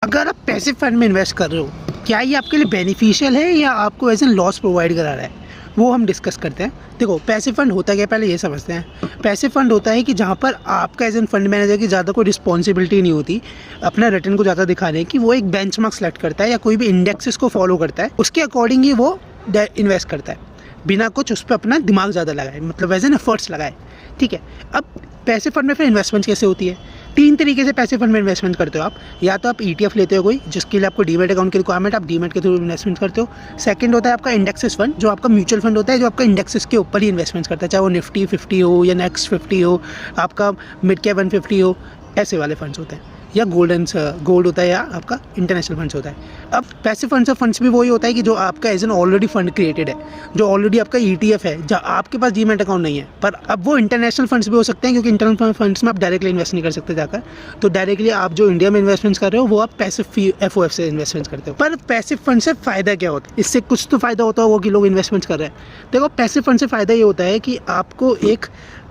अगर आप passive fund में इन्वेस्ट कर रहे हो, क्या ये आपके लिए बेनिफिशियल है या आपको एज एन लॉस प्रोवाइड करा रहा है, वो हम डिस्कस करते हैं। देखो, पैसिव फंड होता क्या, पहले ये समझते हैं। पैसिव फंड होता है कि जहाँ पर आपका एज एन फंड मैनेजर की ज़्यादा कोई रिस्पॉन्सिबिलिटी नहीं होती अपना रिटर्न को ज़्यादा दिखाने की। वो एक बेंचमार्क सेलेक्ट करता है या कोई भी इंडेक्सेस को फॉलो करता है, उसके अकॉर्डिंग ही वो इन्वेस्ट करता है, बिना कुछ उस पर अपना दिमाग ज़्यादा लगाए, मतलब एज एन एफर्ट्स लगाए। ठीक है, अब पैसिव फंड में फिर इन्वेस्टमेंट कैसे होती है? 3 तरीके से पैसिव फंड में इन्वेस्टमेंट करते हो आप। या तो आप ETF लेते हो कोई, जिसके लिए आपको डीमैट अकाउंट की रिक्वायरमेंट, आप डीमैट के थ्रू इन्वेस्टमेंट करते हो। सेकंड होता है आपका इंडेक्सेस फंड, जो आपका म्यूचुअल फंड होता है, जो आपका इंडेक्सेस के ऊपर ही इन्वेस्टमेंट करता है, चाहे वो निफ्टी 50 हो या नेक्स्ट 50 हो, आपका मिड कैप 150 हो, ऐसे वाले फंड्स होते हैं। या गोल्ड होता है, या आपका इंटरनेशनल फंड्स होता है। अब पैसिव फंड्स भी वही होता है कि जो आपका as an already fund created है, जो ऑलरेडी आपका ETF है, जहाँ आपके पास डीमैट अकाउंट नहीं है। पर अब वो इंटरनेशनल फंड्स भी हो सकते हैं, क्योंकि इंटरनेशनल फंड्स में आप डायरेक्टली इन्वेस्ट नहीं कर सकते जाकर। तो डायरेक्टली आप जो इंडिया में इन्वेस्टमेंट्स कर रहे हो, वो आप पैसिव FOF से इन्वेस्टमेंट करते हो। पर पैसिव फंड से फ़ायदा क्या होता है? इससे कुछ तो फ़ायदा होता होगा कि लोग इन्वेस्टमेंट कर रहे हैं। देखो, पैसिव फंड से फ़ायदा ये होता है कि आपको एक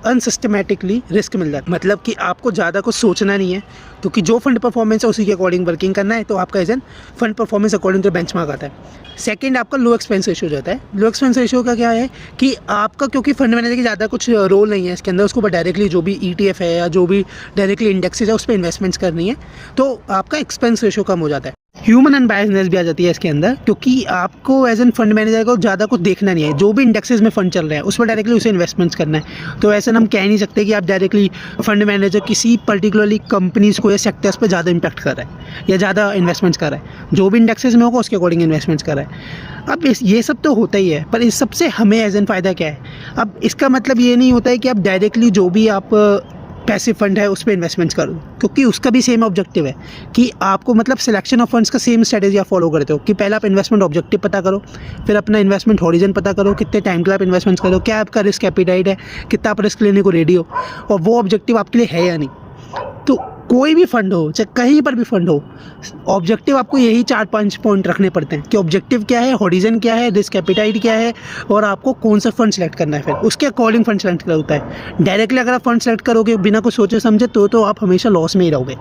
अनसिस्टमेटिकली रिस्क मिल जाता है, मतलब कि आपको ज़्यादा कुछ सोचना नहीं है, क्योंकि जो फंड परफॉर्मेंस है उसी के अकॉर्डिंग वर्किंग करना है। तो आपका as an fund performance according to benchmark आता है। सेकंड, आपका लो एक्सपेंस रेशियो हो जाता है। लो एक्सपेंस रेशियो का क्या है कि आपका, क्योंकि फंड मैनेजर की ज़्यादा कुछ रोल नहीं है इसके अंदर, उसको डायरेक्टली जो भी ETF है या जो भी डायरेक्टली इंडेक्सेज है उस पर इन्वेस्टमेंट्स करनी है, तो आपका एक्सपेंस रेशियो कम हो जाता है। ह्यूमन अनबायसनेस भी आ जाती है इसके अंदर, क्योंकि आपको एज एन फंड मैनेजर को ज़्यादा कुछ देखना नहीं है। जो भी इंडेक्सेस में फंड चल रहा है उस पर डायरेक्टली उसे इन्वेस्टमेंट्स करना है। तो ऐसा हम कह नहीं सकते कि आप डायरेक्टली फंड मैनेजर किसी पर्टिकुलरली कंपनीज़ को या सेक्टर्स पर ज़्यादा इंपैक्ट कर रहा है या ज़्यादा इन्वेस्टमेंट्स कर रहा है। जो भी इंडेक्सेस में होगा उसके अकॉर्डिंग इन्वेस्टमेंट्स कर रहा है। अब ये सब तो होता ही है, पर इस सबसे हमें एज एन फ़ायदा क्या है? अब इसका मतलब ये नहीं होता है कि आप डायरेक्टली जो भी आप पैसिव फंड है उस पर इन्वेस्टमेंट्स करो, क्योंकि उसका भी सेम ऑब्जेक्टिव है कि आपको, मतलब सिलेक्शन ऑफ फंड्स का सेम स्ट्रेटेजी आप फॉलो करते हो कि पहले आप इन्वेस्टमेंट ऑब्जेक्टिव पता करो, फिर अपना इन्वेस्टमेंट हॉरिजन पता करो, कितने टाइम के लिए आप इन्वेस्टमेंट्स करो, क्या आपका रिस्क एपिटाइट है, कितना आप रिस्क लेने को रेडी हो, और वो ऑब्जेक्टिव आपके लिए है या नहीं। तो कोई भी फंड हो, चाहे कहीं पर भी फंड हो, ऑब्जेक्टिव आपको यही 4-5 पॉइंट रखने पड़ते हैं कि ऑब्जेक्टिव क्या है, हॉरिजन क्या है, रिस्क एपिटाइट क्या है, और आपको कौन सा फंड सेलेक्ट करना है। फिर उसके अकॉर्डिंग फंड सेलेक्ट होता है। डायरेक्टली अगर आप फंड सेलेक्ट करोगे बिना कुछ सोचे समझे, तो आप हमेशा लॉस में ही रहोगे।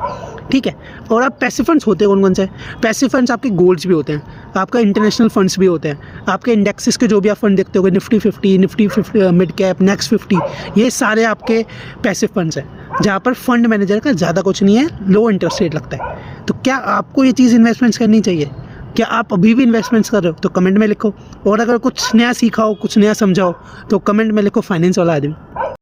ठीक है, और आप पैसिव फंड्स होते हैं कौन से? पैसिव फंड्स आपके गोल्ड्स भी होते हैं, आपका इंटरनेशनल फंड्स भी होते हैं, आपके इंडेक्सेस के जो भी आप फंड देखते होगे, निफ्टी 50, मिड कैप, नेक्स्ट 50, ये सारे आपके पैसिव फंड्स हैं, जहाँ पर फंड मैनेजर का ज़्यादा कुछ नहीं है, लो इंटरेस्ट रेट लगता है। तो क्या आपको ये चीज़ इन्वेस्टमेंट्स करनी चाहिए? क्या आप अभी भी इन्वेस्टमेंट्स कर रहे हो? तो कमेंट में लिखो। और अगर कुछ नया सीखा हो, कुछ नया समझा हो, तो कमेंट में लिखो फाइनेंस वाला आदमी।